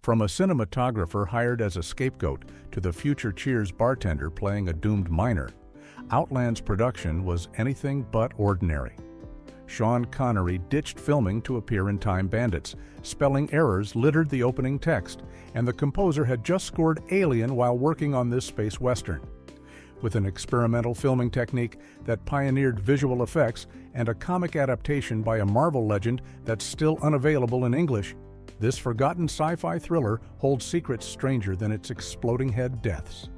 From a cinematographer hired as a scapegoat to the future Cheers bartender playing a doomed miner, Outland's production was anything but ordinary. Sean Connery ditched filming to appear in Time Bandits, spelling errors littered the opening text, and the composer had just scored Alien while working on this space western. With an experimental filming technique that pioneered visual effects and a comic adaptation by a Marvel legend that's still unavailable in English, this forgotten sci-fi thriller holds secrets stranger than its exploding head deaths.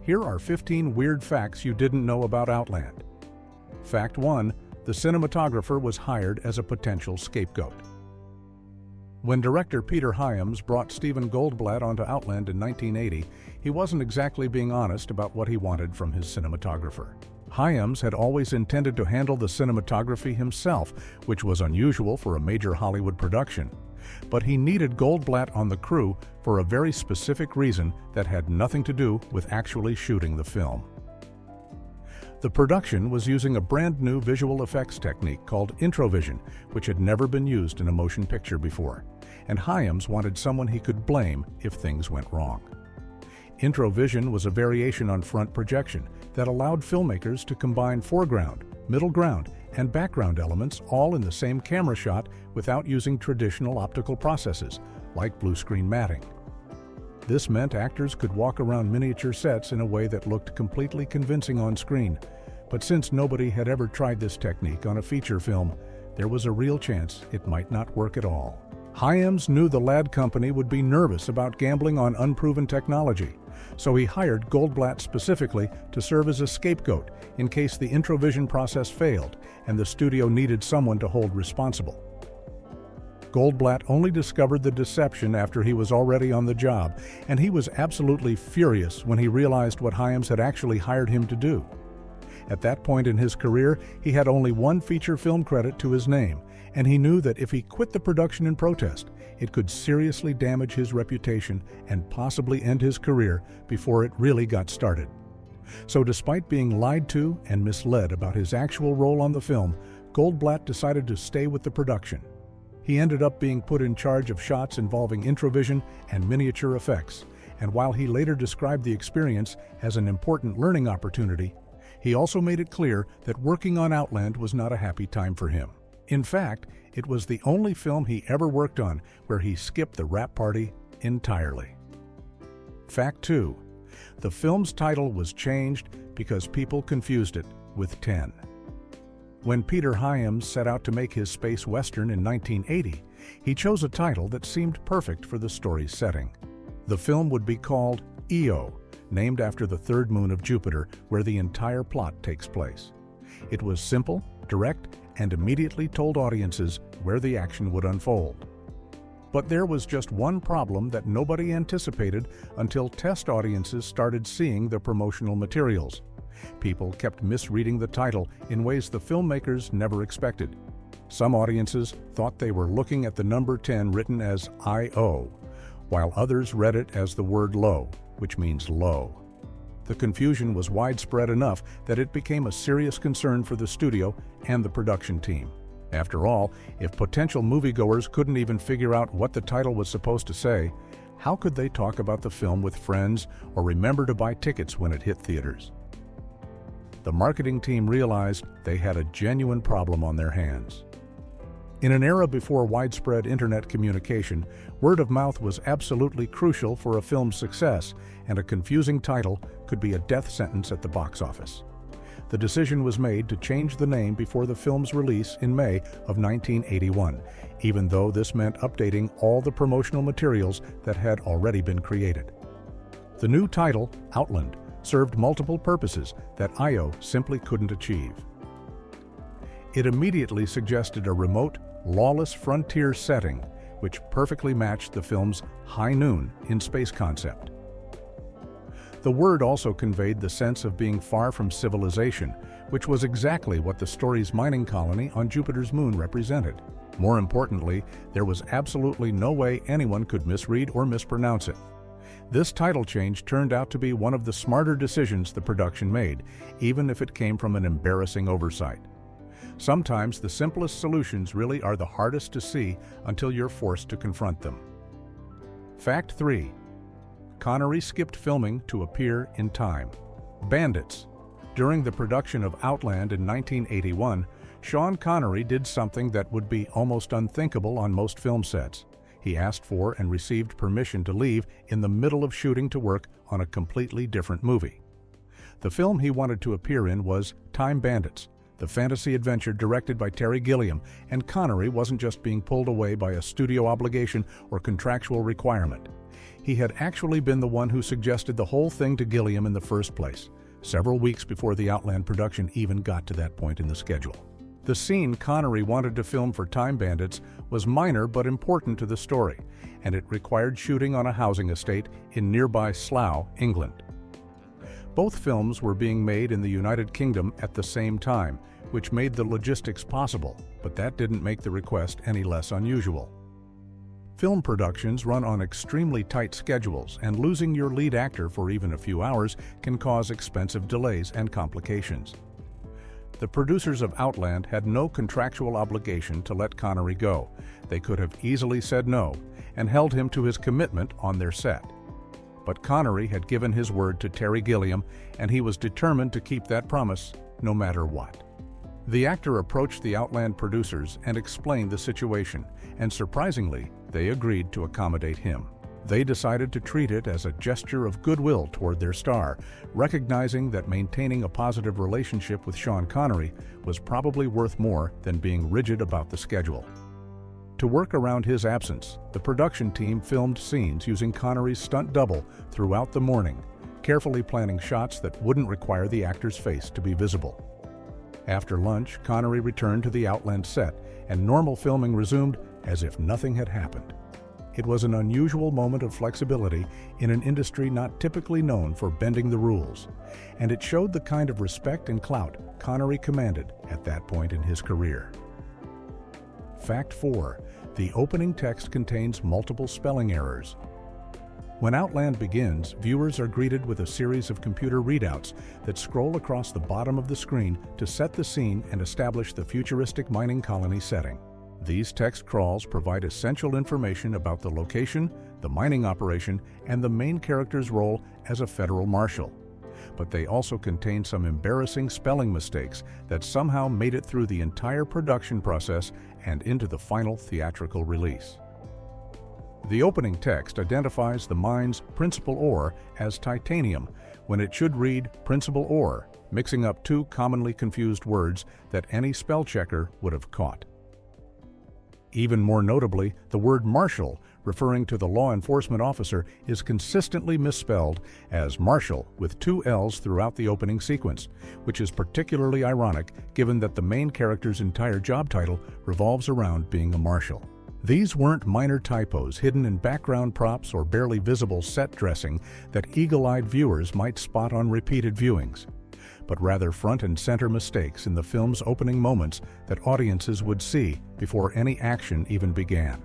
Here are 15 weird facts you didn't know about Outland. Fact 1. The cinematographer was hired as a potential scapegoat. When director Peter Hyams brought Stephen Goldblatt onto Outland in 1980, he wasn't exactly being honest about what he wanted from his cinematographer. Hyams had always intended to handle the cinematography himself, which was unusual for a major Hollywood production. But he needed Goldblatt on the crew for a very specific reason that had nothing to do with actually shooting the film. The production was using a brand new visual effects technique called introvision, which had never been used in a motion picture before, and Hyams wanted someone he could blame if things went wrong. Introvision was a variation on front projection that allowed filmmakers to combine foreground, middle ground, and background elements all in the same camera shot without using traditional optical processes, like blue screen matting. This meant actors could walk around miniature sets in a way that looked completely convincing on screen. But since nobody had ever tried this technique on a feature film, there was a real chance it might not work at all. Hyams knew the Ladd Company would be nervous about gambling on unproven technology, so he hired Goldblatt specifically to serve as a scapegoat in case the introvision process failed and the studio needed someone to hold responsible. Goldblatt only discovered the deception after he was already on the job, and he was absolutely furious when he realized what Hyams had actually hired him to do. At that point in his career, he had only one feature film credit to his name, and he knew that if he quit the production in protest, it could seriously damage his reputation and possibly end his career before it really got started. So despite being lied to and misled about his actual role on the film, Goldblatt decided to stay with the production. He ended up being put in charge of shots involving introvision and miniature effects, and while he later described the experience as an important learning opportunity, he also made it clear that working on Outland was not a happy time for him. In fact, it was the only film he ever worked on where he skipped the wrap party entirely. Fact 2. The film's title was changed because people confused it with 10. When Peter Hyams set out to make his space western in 1980, he chose a title that seemed perfect for the story's setting. The film would be called Io, named after the third moon of Jupiter, where the entire plot takes place. It was simple, direct, and immediately told audiences where the action would unfold. But there was just one problem that nobody anticipated until test audiences started seeing the promotional materials. People kept misreading the title in ways the filmmakers never expected. Some audiences thought they were looking at the number 10 written as I-O, while others read it as the word low, which means low. The confusion was widespread enough that it became a serious concern for the studio and the production team. After all, if potential moviegoers couldn't even figure out what the title was supposed to say, how could they talk about the film with friends or remember to buy tickets when it hit theaters? The marketing team realized they had a genuine problem on their hands. In an era before widespread internet communication, word of mouth was absolutely crucial for a film's success, and a confusing title could be a death sentence at the box office. The decision was made to change the name before the film's release in May of 1981, even though this meant updating all the promotional materials that had already been created. The new title, Outland, served multiple purposes that Io simply couldn't achieve. It immediately suggested a remote, lawless frontier setting, which perfectly matched the film's high noon in space concept. The word also conveyed the sense of being far from civilization, which was exactly what the story's mining colony on Jupiter's moon represented. More importantly, there was absolutely no way anyone could misread or mispronounce it. This title change turned out to be one of the smarter decisions the production made, even if it came from an embarrassing oversight. Sometimes the simplest solutions really are the hardest to see until you're forced to confront them. Fact 3. Connery skipped filming to appear in Time Bandits. During the production of Outland in 1981, Sean Connery did something that would be almost unthinkable on most film sets. He asked for and received permission to leave in the middle of shooting to work on a completely different movie. The film he wanted to appear in was Time Bandits, the fantasy adventure directed by Terry Gilliam, and Connery wasn't just being pulled away by a studio obligation or contractual requirement. He had actually been the one who suggested the whole thing to Gilliam in the first place, several weeks before the Outland production even got to that point in the schedule. The scene Connery wanted to film for Time Bandits was minor but important to the story, and it required shooting on a housing estate in nearby Slough, England. Both films were being made in the United Kingdom at the same time, which made the logistics possible, but that didn't make the request any less unusual. Film productions run on extremely tight schedules, and losing your lead actor for even a few hours can cause expensive delays and complications. The producers of Outland had no contractual obligation to let Connery go. They could have easily said no and held him to his commitment on their set. But Connery had given his word to Terry Gilliam, and he was determined to keep that promise no matter what. The actor approached the Outland producers and explained the situation, and surprisingly, they agreed to accommodate him. They decided to treat it as a gesture of goodwill toward their star, recognizing that maintaining a positive relationship with Sean Connery was probably worth more than being rigid about the schedule. To work around his absence, the production team filmed scenes using Connery's stunt double throughout the morning, carefully planning shots that wouldn't require the actor's face to be visible. After lunch, Connery returned to the Outland set, and normal filming resumed as if nothing had happened. It was an unusual moment of flexibility in an industry not typically known for bending the rules, and it showed the kind of respect and clout Connery commanded at that point in his career. Fact 4. The opening text contains multiple spelling errors. When Outland begins, viewers are greeted with a series of computer readouts that scroll across the bottom of the screen to set the scene and establish the futuristic mining colony setting. These text crawls provide essential information about the location, the mining operation, and the main character's role as a federal marshal. But they also contain some embarrassing spelling mistakes that somehow made it through the entire production process and into the final theatrical release. The opening text identifies the mine's principal ore as titanium, when it should read principal ore, mixing up two commonly confused words that any spell checker would have caught. Even more notably, the word marshal, referring to the law enforcement officer, is consistently misspelled as marshal with two L's throughout the opening sequence, which is particularly ironic given that the main character's entire job title revolves around being a marshal. These weren't minor typos hidden in background props or barely visible set dressing that eagle-eyed viewers might spot on repeated viewings, but rather front and center mistakes in the film's opening moments that audiences would see before any action even began.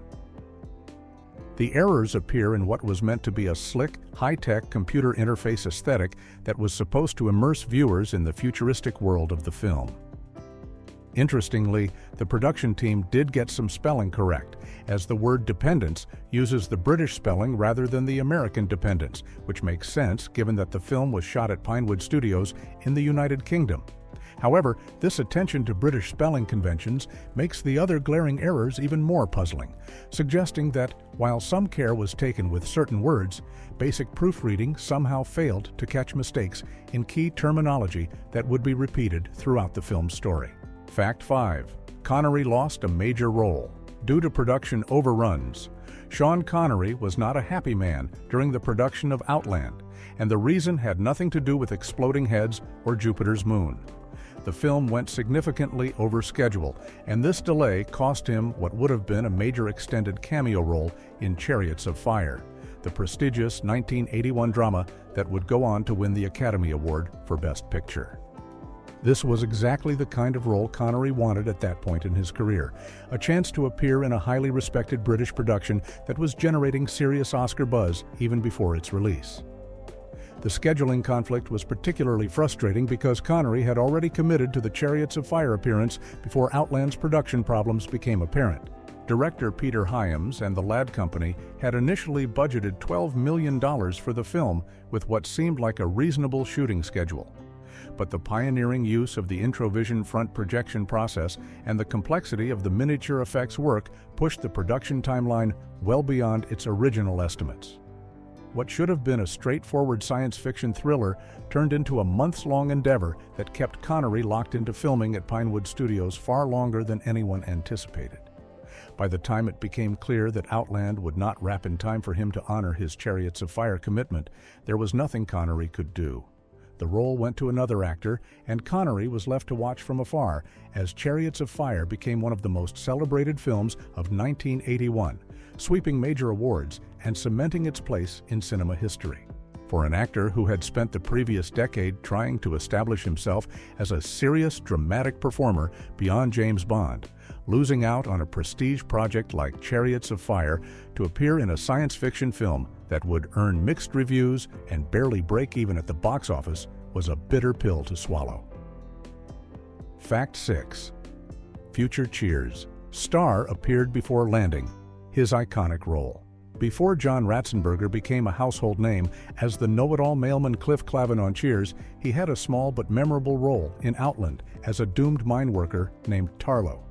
The errors appear in what was meant to be a slick, high-tech computer interface aesthetic that was supposed to immerse viewers in the futuristic world of the film. Interestingly, the production team did get some spelling correct, as the word dependence uses the British spelling rather than the American dependence, which makes sense given that the film was shot at Pinewood Studios in the United Kingdom. However, this attention to British spelling conventions makes the other glaring errors even more puzzling, suggesting that while some care was taken with certain words, basic proofreading somehow failed to catch mistakes in key terminology that would be repeated throughout the film's story. Fact 5. Connery lost a major role. Due to production overruns, Sean Connery was not a happy man during the production of Outland, and the reason had nothing to do with exploding heads or Jupiter's moon. The film went significantly over schedule, and this delay cost him what would have been a major extended cameo role in Chariots of Fire, the prestigious 1981 drama that would go on to win the Academy Award for Best Picture. This was exactly the kind of role Connery wanted at that point in his career, a chance to appear in a highly respected British production that was generating serious Oscar buzz even before its release. The scheduling conflict was particularly frustrating because Connery had already committed to the Chariots of Fire appearance before Outland's production problems became apparent. Director Peter Hyams and the Ladd Company had initially budgeted $12 million for the film with what seemed like a reasonable shooting schedule. But the pioneering use of the Introvision front projection process and the complexity of the miniature effects work pushed the production timeline well beyond its original estimates. What should have been a straightforward science fiction thriller turned into a months-long endeavor that kept Connery locked into filming at Pinewood Studios far longer than anyone anticipated. By the time it became clear that Outland would not wrap in time for him to honor his Chariots of Fire commitment, there was nothing Connery could do. The role went to another actor, and Connery was left to watch from afar as Chariots of Fire became one of the most celebrated films of 1981, sweeping major awards and cementing its place in cinema history. For an actor who had spent the previous decade trying to establish himself as a serious, dramatic performer beyond James Bond, losing out on a prestige project like Chariots of Fire to appear in a science fiction film that would earn mixed reviews and barely break even at the box office was a bitter pill to swallow. Fact 6. Future Cheers. Star appeared before landing, his iconic role. Before John Ratzenberger became a household name as the know-it-all mailman Cliff Clavin on Cheers, he had a small but memorable role in Outland as a doomed mine worker named Tarlo.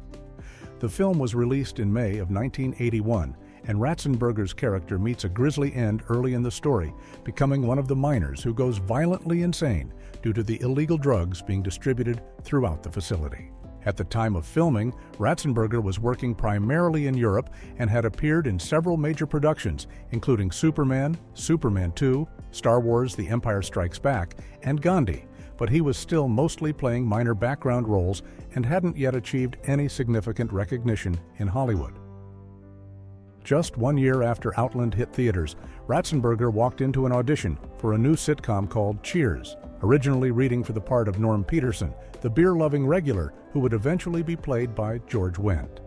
The film was released in May of 1981, and Ratzenberger's character meets a grisly end early in the story, becoming one of the miners who goes violently insane due to the illegal drugs being distributed throughout the facility. At the time of filming, Ratzenberger was working primarily in Europe and had appeared in several major productions, including Superman, Superman 2, Star Wars: The Empire Strikes Back, and Gandhi, but he was still mostly playing minor background roles and hadn't yet achieved any significant recognition in Hollywood. Just 1 year after Outland hit theaters, Ratzenberger walked into an audition for a new sitcom called Cheers, originally reading for the part of Norm Peterson, the beer-loving regular who would eventually be played by George Wendt.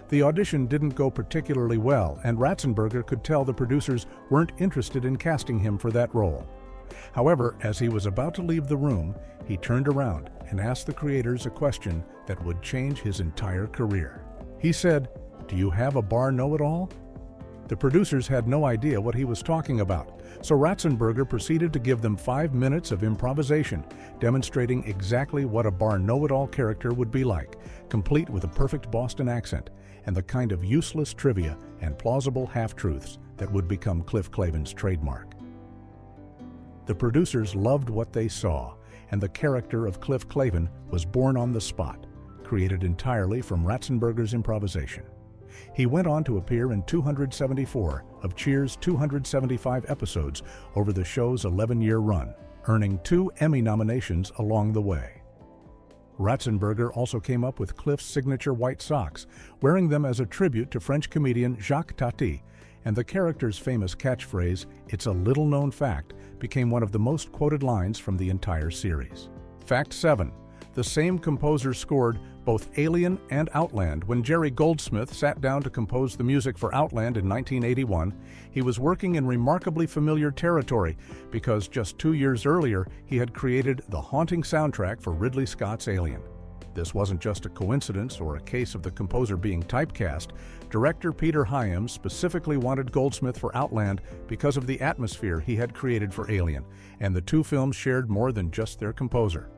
The audition didn't go particularly well, and Ratzenberger could tell the producers weren't interested in casting him for that role. However, as he was about to leave the room, he turned around and asked the creators a question that would change his entire career. He said, "Do you have a bar know-it-all?" The producers had no idea what he was talking about, so Ratzenberger proceeded to give them 5 minutes of improvisation, demonstrating exactly what a bar know-it-all character would be like, complete with a perfect Boston accent and the kind of useless trivia and plausible half-truths that would become Cliff Clavin's trademark. The producers loved what they saw, and the character of Cliff Clavin was born on the spot, created entirely from Ratzenberger's improvisation. He went on to appear in 274 of Cheers' 275 episodes over the show's 11-year run, earning 2 Emmy nominations along the way. Ratzenberger also came up with Cliff's signature white socks, wearing them as a tribute to French comedian Jacques Tati, and the character's famous catchphrase, "It's a little-known fact," became one of the most quoted lines from the entire series. Fact 7. The same composer scored both Alien and Outland. When Jerry Goldsmith sat down to compose the music for Outland in 1981, he was working in remarkably familiar territory because just 2 years earlier he had created the haunting soundtrack for Ridley Scott's Alien. This wasn't just a coincidence or a case of the composer being typecast. Director Peter Hyams specifically wanted Goldsmith for Outland because of the atmosphere he had created for Alien, and the two films shared more than just their composer.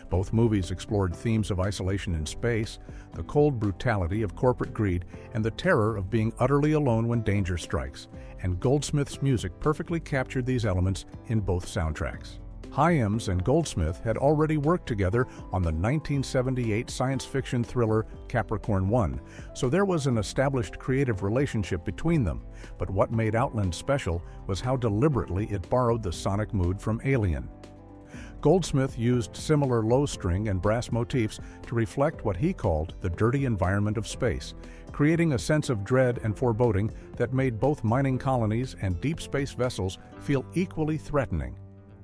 Both movies explored themes of isolation in space, the cold brutality of corporate greed, and the terror of being utterly alone when danger strikes, and Goldsmith's music perfectly captured these elements in both soundtracks. Hyams and Goldsmith had already worked together on the 1978 science fiction thriller Capricorn 1, so there was an established creative relationship between them, but what made Outland special was how deliberately it borrowed the sonic mood from Alien. Goldsmith used similar low-string and brass motifs to reflect what he called the dirty environment of space, creating a sense of dread and foreboding that made both mining colonies and deep space vessels feel equally threatening.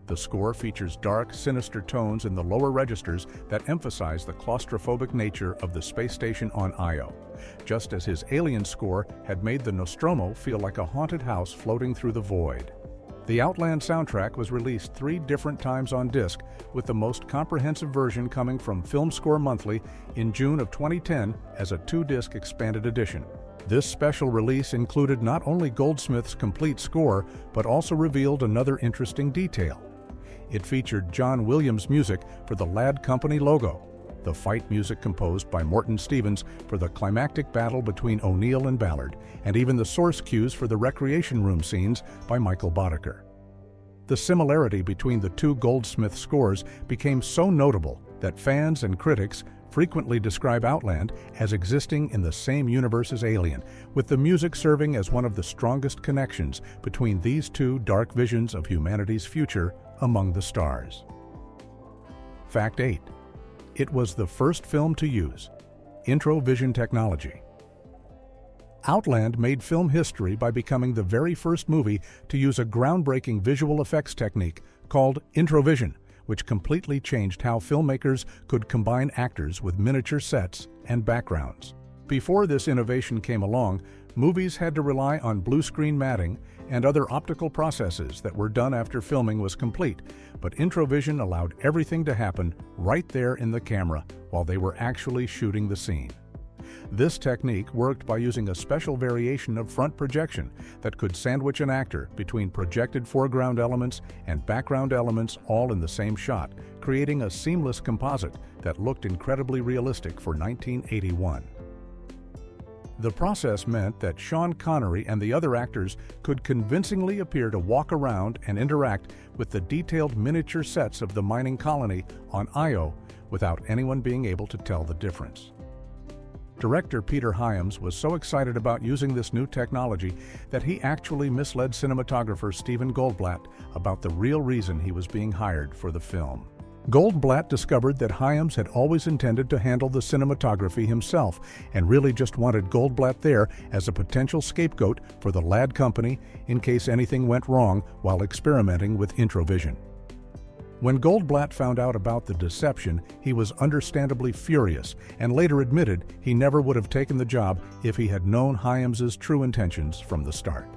The score features dark, sinister tones in the lower registers that emphasize the claustrophobic nature of the space station on Io, just as his Alien score had made the Nostromo feel like a haunted house floating through the void. The Outland soundtrack was released 3 different times on disc, with the most comprehensive version coming from Film Score Monthly in June of 2010 as a 2-disc expanded edition. This special release included not only Goldsmith's complete score, but also revealed another interesting detail. It featured John Williams' music for the Ladd Company logo, the fight music composed by Morton Stevens for the climactic battle between O'Neill and Ballard, and even the source cues for the recreation room scenes by Michael Boddicker. The similarity between the 2 Goldsmith scores became so notable that fans and critics frequently describe Outland as existing in the same universe as Alien, with the music serving as one of the strongest connections between these 2 dark visions of humanity's future among the stars. Fact 8. It was the first film to use Introvision technology. Outland made film history by becoming the very first movie to use a groundbreaking visual effects technique called Introvision, which completely changed how filmmakers could combine actors with miniature sets and backgrounds. Before this innovation came along, movies had to rely on blue screen matting and other optical processes that were done after filming was complete, but Introvision allowed everything to happen right there in the camera while they were actually shooting the scene. This technique worked by using a special variation of front projection that could sandwich an actor between projected foreground elements and background elements all in the same shot, creating a seamless composite that looked incredibly realistic for 1981. The process meant that Sean Connery and the other actors could convincingly appear to walk around and interact with the detailed miniature sets of the mining colony on Io without anyone being able to tell the difference. Director Peter Hyams was so excited about using this new technology that he actually misled cinematographer Stephen Goldblatt about the real reason he was being hired for the film. Goldblatt discovered that Hyams had always intended to handle the cinematography himself and really just wanted Goldblatt there as a potential scapegoat for the Ladd Company in case anything went wrong while experimenting with Introvision. When Goldblatt found out about the deception, he was understandably furious and later admitted he never would have taken the job if he had known Hyams's true intentions from the start.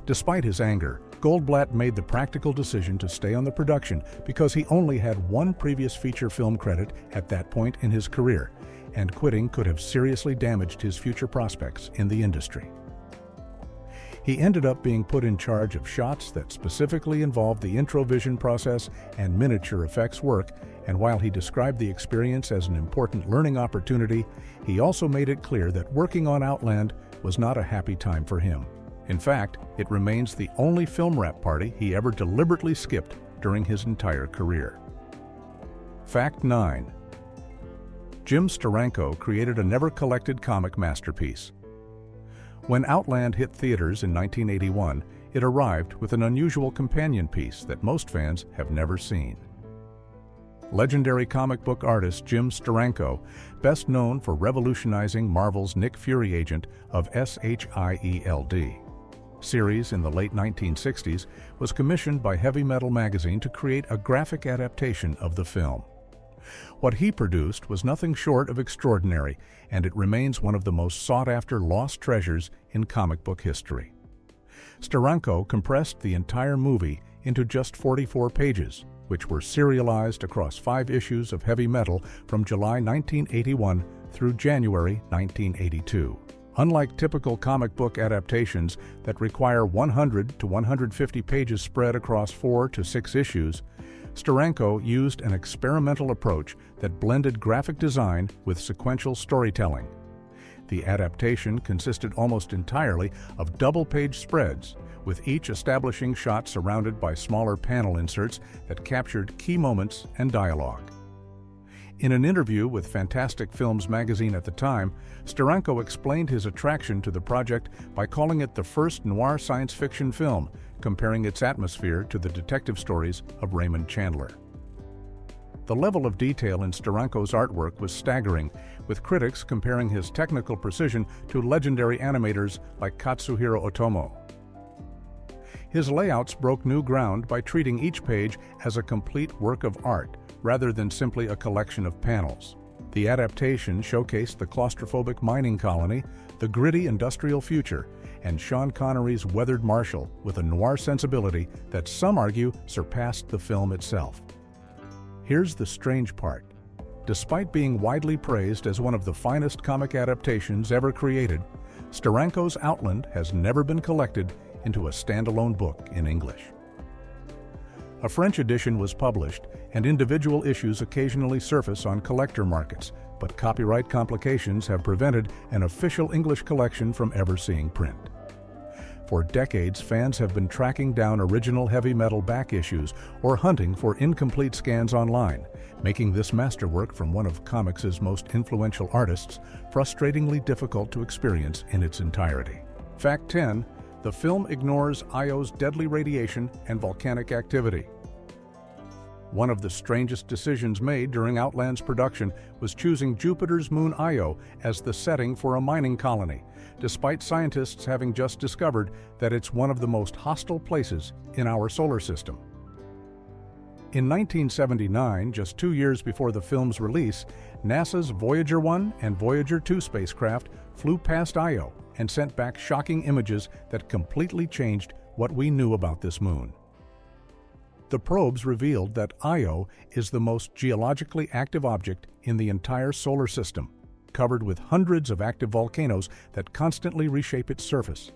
Despite his anger, Goldblatt made the practical decision to stay on the production because he only had 1 previous feature film credit at that point in his career, and quitting could have seriously damaged his future prospects in the industry. He ended up being put in charge of shots that specifically involved the Introvision process and miniature effects work, and while he described the experience as an important learning opportunity, he also made it clear that working on Outland was not a happy time for him. In fact, it remains the only film wrap party he ever deliberately skipped during his entire career. Fact 9. Jim Steranko created a never-collected comic masterpiece. When Outland hit theaters in 1981, it arrived with an unusual companion piece that most fans have never seen. Legendary comic book artist Jim Steranko, best known for revolutionizing Marvel's Nick Fury agent of SHIELD series in the late 1960s, was commissioned by Heavy Metal magazine to create a graphic adaptation of the film. What he produced was nothing short of extraordinary, and it remains one of the most sought-after lost treasures in comic book history. Steranko compressed the entire movie into just 44 pages, which were serialized across 5 issues of Heavy Metal from July 1981 through January 1982. Unlike typical comic book adaptations that require 100 to 150 pages spread across 4 to 6 issues, Steranko used an experimental approach that blended graphic design with sequential storytelling. The adaptation consisted almost entirely of double-page spreads, with each establishing shots surrounded by smaller panel inserts that captured key moments and dialogue. In an interview with Fantastic Films magazine at the time, Steranko explained his attraction to the project by calling it the first noir science fiction film, comparing its atmosphere to the detective stories of Raymond Chandler. The level of detail in Steranko's artwork was staggering, with critics comparing his technical precision to legendary animators like Katsuhiro Otomo. His layouts broke new ground by treating each page as a complete work of art, rather than simply a collection of panels. The adaptation showcased the claustrophobic mining colony, the gritty industrial future, and Sean Connery's weathered marshal with a noir sensibility that some argue surpassed the film itself. Here's the strange part. Despite being widely praised as one of the finest comic adaptations ever created, Steranko's Outland has never been collected into a standalone book in English. A French edition was published, and individual issues occasionally surface on collector markets, but copyright complications have prevented an official English collection from ever seeing print. For decades, fans have been tracking down original heavy metal back issues or hunting for incomplete scans online, making this masterwork from one of comics' most influential artists frustratingly difficult to experience in its entirety. Fact 10. The film ignores Io's deadly radiation and volcanic activity. One of the strangest decisions made during Outland's production was choosing Jupiter's moon Io as the setting for a mining colony, despite scientists having just discovered that it's one of the most hostile places in our solar system. In 1979, just 2 years before the film's release, NASA's Voyager 1 and Voyager 2 spacecraft flew past Io and sent back shocking images that completely changed what we knew about this moon. The probes revealed that Io is the most geologically active object in the entire solar system, covered with hundreds of active volcanoes that constantly reshape its surface.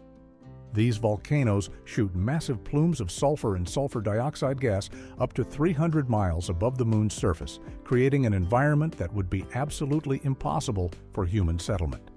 These volcanoes shoot massive plumes of sulfur and sulfur dioxide gas up to 300 miles above the moon's surface, creating an environment that would be absolutely impossible for human settlement.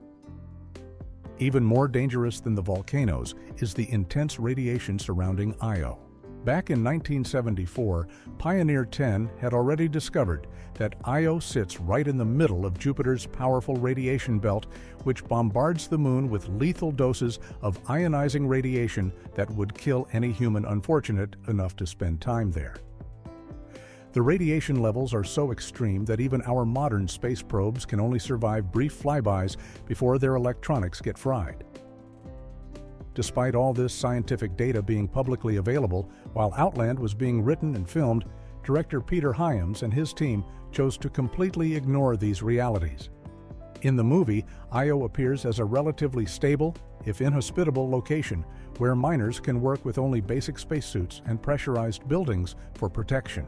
Even more dangerous than the volcanoes is the intense radiation surrounding Io. Back in 1974, Pioneer 10 had already discovered that Io sits right in the middle of Jupiter's powerful radiation belt, which bombards the moon with lethal doses of ionizing radiation that would kill any human unfortunate enough to spend time there. The radiation levels are so extreme that even our modern space probes can only survive brief flybys before their electronics get fried. Despite all this scientific data being publicly available, while Outland was being written and filmed, director Peter Hyams and his team chose to completely ignore these realities. In the movie, Io appears as a relatively stable, if inhospitable, location where miners can work with only basic spacesuits and pressurized buildings for protection.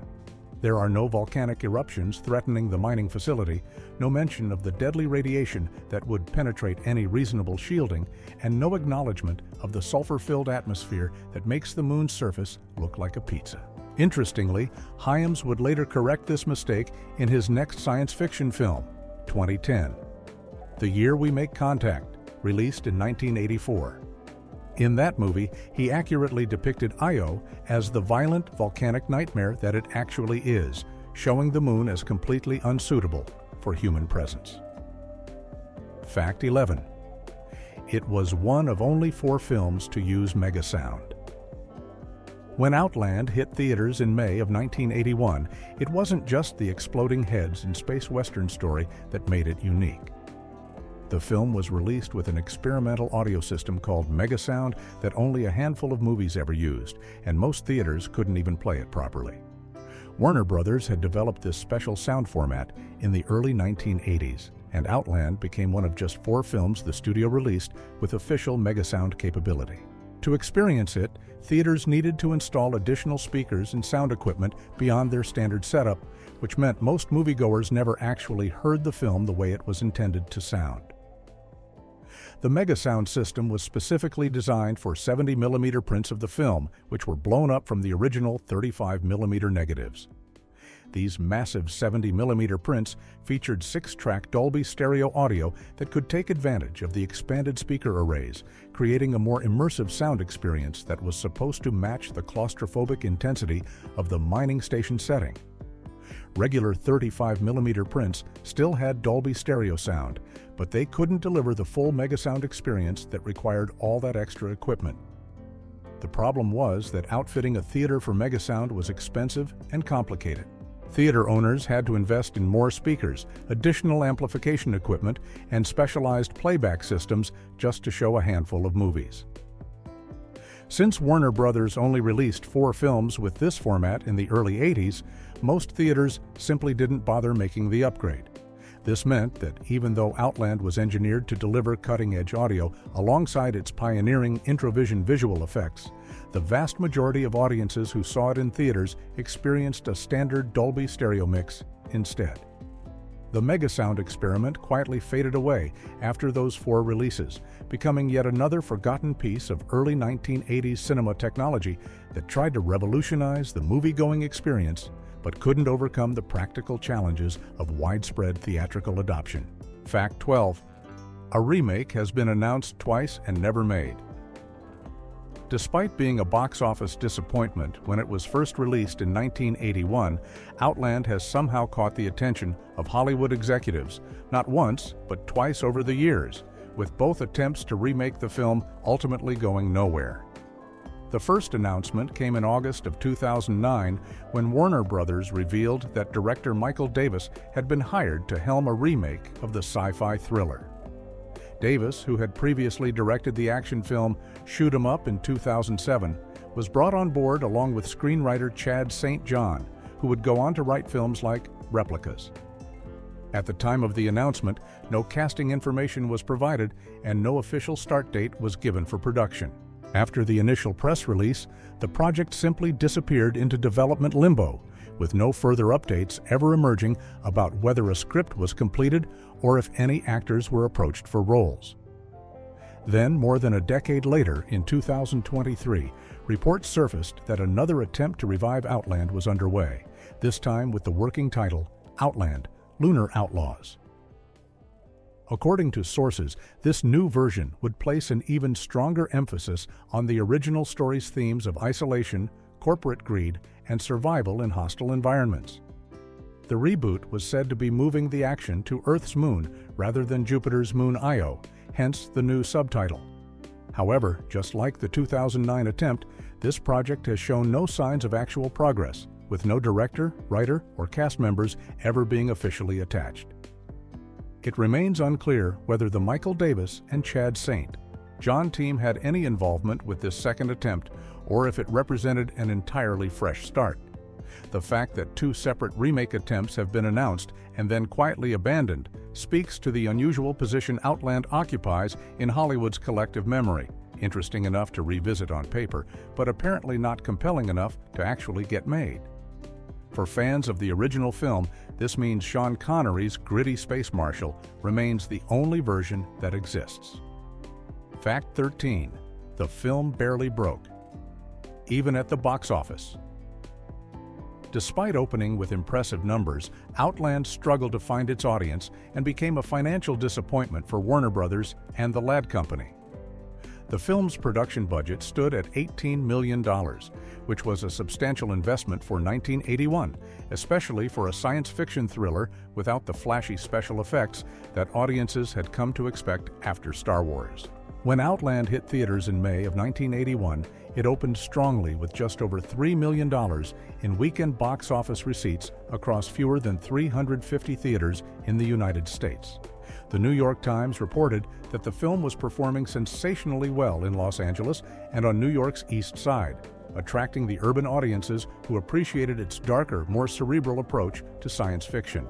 There are no volcanic eruptions threatening the mining facility, no mention of the deadly radiation that would penetrate any reasonable shielding, and no acknowledgement of the sulfur-filled atmosphere that makes the moon's surface look like a pizza. Interestingly, Hyams would later correct this mistake in his next science fiction film, 2010, The Year We Make Contact, released in 1984. In that movie, he accurately depicted Io as the violent volcanic nightmare that it actually is, showing the moon as completely unsuitable for human presence. Fact 11. It was one of only 4 films to use megasound. When Outland hit theaters in May of 1981, it wasn't just the exploding heads and space western story that made it unique. The film was released with an experimental audio system called Megasound that only a handful of movies ever used, and most theaters couldn't even play it properly. Warner Brothers had developed this special sound format in the early 1980s, and Outland became one of just 4 films the studio released with official Megasound capability. To experience it, theaters needed to install additional speakers and sound equipment beyond their standard setup, which meant most moviegoers never actually heard the film the way it was intended to sound. The Megasound system was specifically designed for 70mm prints of the film, which were blown up from the original 35mm negatives. These massive 70mm prints featured 6-track Dolby stereo audio that could take advantage of the expanded speaker arrays, creating a more immersive sound experience that was supposed to match the claustrophobic intensity of the mining station setting. Regular 35mm prints still had Dolby stereo sound, but they couldn't deliver the full Megasound experience that required all that extra equipment. The problem was that outfitting a theater for Megasound was expensive and complicated. Theater owners had to invest in more speakers, additional amplification equipment, and specialized playback systems just to show a handful of movies. Since Warner Brothers only released 4 films with this format in the early 80s, most theaters simply didn't bother making the upgrade. This meant that even though Outland was engineered to deliver cutting-edge audio alongside its pioneering Introvision visual effects, the vast majority of audiences who saw it in theaters experienced a standard Dolby stereo mix instead. The Megasound experiment quietly faded away after those 4 releases, becoming yet another forgotten piece of early 1980s cinema technology that tried to revolutionize the movie-going experience but couldn't overcome the practical challenges of widespread theatrical adoption. Fact 12. A remake has been announced twice and never made. Despite being a box office disappointment when it was first released in 1981, Outland has somehow caught the attention of Hollywood executives, not once, but twice over the years, with both attempts to remake the film ultimately going nowhere. The first announcement came in August of 2009 when Warner Brothers revealed that director Michael Davis had been hired to helm a remake of the sci-fi thriller. Davis, who had previously directed the action film Shoot 'Em Up in 2007, was brought on board along with screenwriter Chad St. John, who would go on to write films like Replicas. At the time of the announcement, no casting information was provided and no official start date was given for production. After the initial press release, the project simply disappeared into development limbo, with no further updates ever emerging about whether a script was completed or if any actors were approached for roles. Then, more than a decade later, in 2023, reports surfaced that another attempt to revive Outland was underway, this time with the working title, Outland: Lunar Outlaws. According to sources, this new version would place an even stronger emphasis on the original story's themes of isolation, corporate greed, and survival in hostile environments. The reboot was said to be moving the action to Earth's moon rather than Jupiter's moon Io, hence the new subtitle. However, just like the 2009 attempt, this project has shown no signs of actual progress, with no director, writer, or cast members ever being officially attached. It remains unclear whether the Michael Davis and Chad St. John team had any involvement with this second attempt or if it represented an entirely fresh start. The fact that 2 separate remake attempts have been announced and then quietly abandoned speaks to the unusual position Outland occupies in Hollywood's collective memory, interesting enough to revisit on paper, but apparently not compelling enough to actually get made. For fans of the original film, this means Sean Connery's gritty space marshal remains the only version that exists. Fact 13. The film barely broke, even at the box office. Despite opening with impressive numbers, Outland struggled to find its audience and became a financial disappointment for Warner Brothers and the Ladd Company. The film's production budget stood at $18 million, which was a substantial investment for 1981, especially for a science fiction thriller without the flashy special effects that audiences had come to expect after Star Wars. When Outland hit theaters in May of 1981, it opened strongly with just over $3 million in weekend box office receipts across fewer than 350 theaters in the United States. The New York Times reported that the film was performing sensationally well in Los Angeles and on New York's East Side, attracting the urban audiences who appreciated its darker, more cerebral approach to science fiction.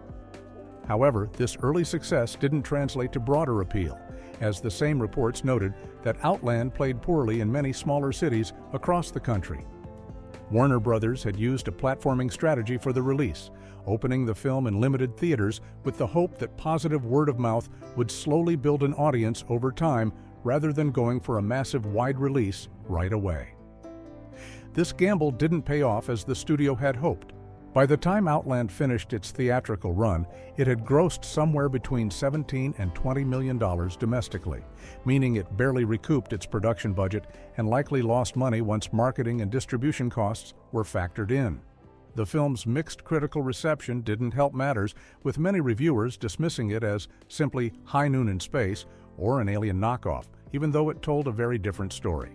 However, this early success didn't translate to broader appeal, as the same reports noted that Outland played poorly in many smaller cities across the country. Warner Brothers had used a platforming strategy for the release, opening the film in limited theaters with the hope that positive word of mouth would slowly build an audience over time rather than going for a massive wide release right away. This gamble didn't pay off as the studio had hoped. By the time Outland finished its theatrical run, it had grossed somewhere between $17 and $20 million domestically, meaning it barely recouped its production budget and likely lost money once marketing and distribution costs were factored in. The film's mixed critical reception didn't help matters, with many reviewers dismissing it as simply High Noon in Space or an Alien knockoff, even though it told a very different story.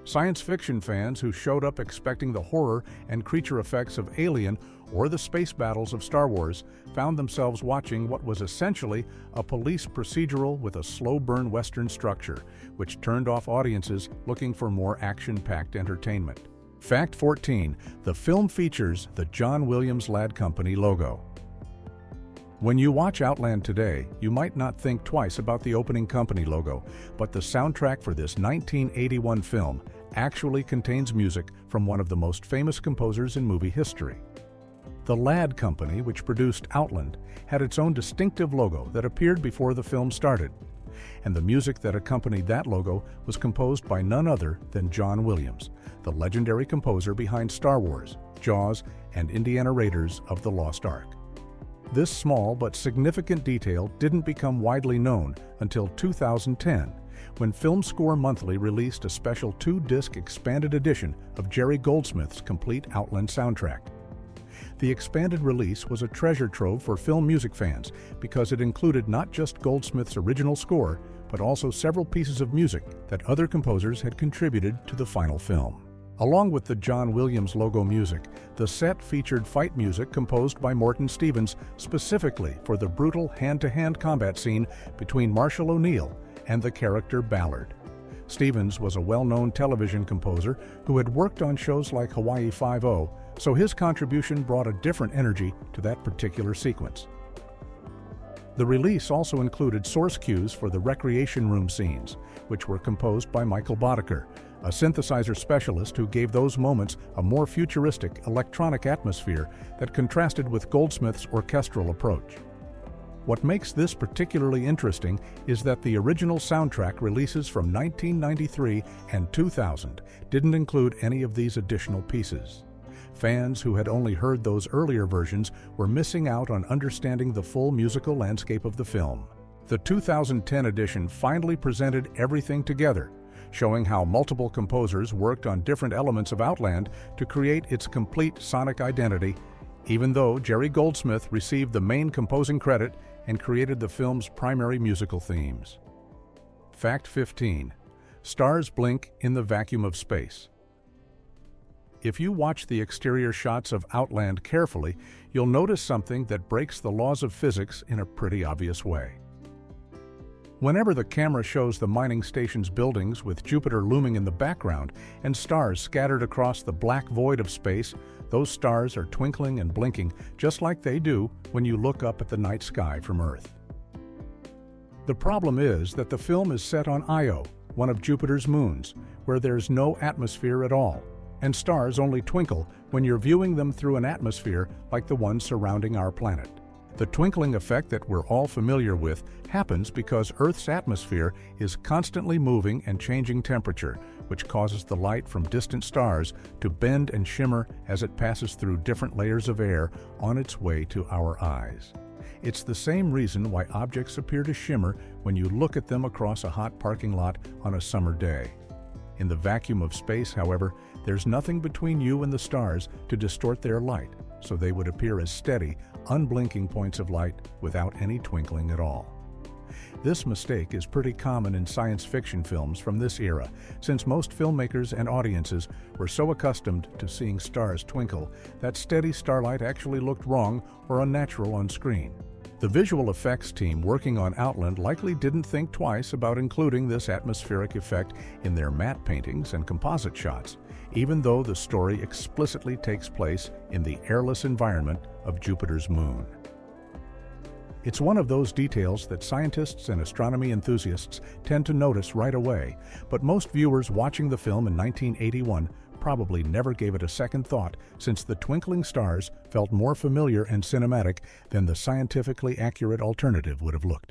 Science fiction fans who showed up expecting the horror and creature effects of Alien or the space battles of Star Wars found themselves watching what was essentially a police procedural with a slow-burn Western structure, which turned off audiences looking for more action-packed entertainment. Fact 14. The film features the John Williams Ladd Company logo. When you watch Outland today, you might not think twice about the opening company logo, but the soundtrack for this 1981 film actually contains music from one of the most famous composers in movie history. The Ladd Company, which produced Outland, had its own distinctive logo that appeared before the film started, and the music that accompanied that logo was composed by none other than John Williams, the legendary composer behind Star Wars, Jaws, and Indiana Raiders of the Lost Ark. This small but significant detail didn't become widely known until 2010, when Film Score Monthly released a special 2-disc expanded edition of Jerry Goldsmith's complete Outland soundtrack. The expanded release was a treasure trove for film music fans because it included not just Goldsmith's original score, but also several pieces of music that other composers had contributed to the final film. Along with the John Williams logo music, the set featured fight music composed by Morton Stevens specifically for the brutal hand-to-hand combat scene between Marshall O'Neill and the character Ballard. Stevens was a well-known television composer who had worked on shows like Hawaii Five-0, so his contribution brought a different energy to that particular sequence. The release also included source cues for the recreation room scenes, which were composed by Michael Boddicker, a synthesizer specialist who gave those moments a more futuristic electronic atmosphere that contrasted with Goldsmith's orchestral approach. What makes this particularly interesting is that the original soundtrack releases from 1993 and 2000 didn't include any of these additional pieces. Fans who had only heard those earlier versions were missing out on understanding the full musical landscape of the film. The 2010 edition finally presented everything together, showing how multiple composers worked on different elements of Outland to create its complete sonic identity, even though Jerry Goldsmith received the main composing credit and created the film's primary musical themes. Fact 15. Stars blink in the vacuum of space. If you watch the exterior shots of Outland carefully, you'll notice something that breaks the laws of physics in a pretty obvious way. Whenever the camera shows the mining station's buildings with Jupiter looming in the background and stars scattered across the black void of space, those stars are twinkling and blinking just like they do when you look up at the night sky from Earth. The problem is that the film is set on Io, one of Jupiter's moons, where there's no atmosphere at all, and stars only twinkle when you're viewing them through an atmosphere like the one surrounding our planet. The twinkling effect that we're all familiar with happens because Earth's atmosphere is constantly moving and changing temperature, which causes the light from distant stars to bend and shimmer as it passes through different layers of air on its way to our eyes. It's the same reason why objects appear to shimmer when you look at them across a hot parking lot on a summer day. In the vacuum of space, however, there's nothing between you and the stars to distort their light, so they would appear as steady, unblinking points of light without any twinkling at all. This mistake is pretty common in science fiction films from this era, since most filmmakers and audiences were so accustomed to seeing stars twinkle that steady starlight actually looked wrong or unnatural on screen. The visual effects team working on Outland likely didn't think twice about including this atmospheric effect in their matte paintings and composite shots, even though the story explicitly takes place in the airless environment of Jupiter's moon. It's one of those details that scientists and astronomy enthusiasts tend to notice right away, but most viewers watching the film in 1981 probably never gave it a second thought, since the twinkling stars felt more familiar and cinematic than the scientifically accurate alternative would have looked.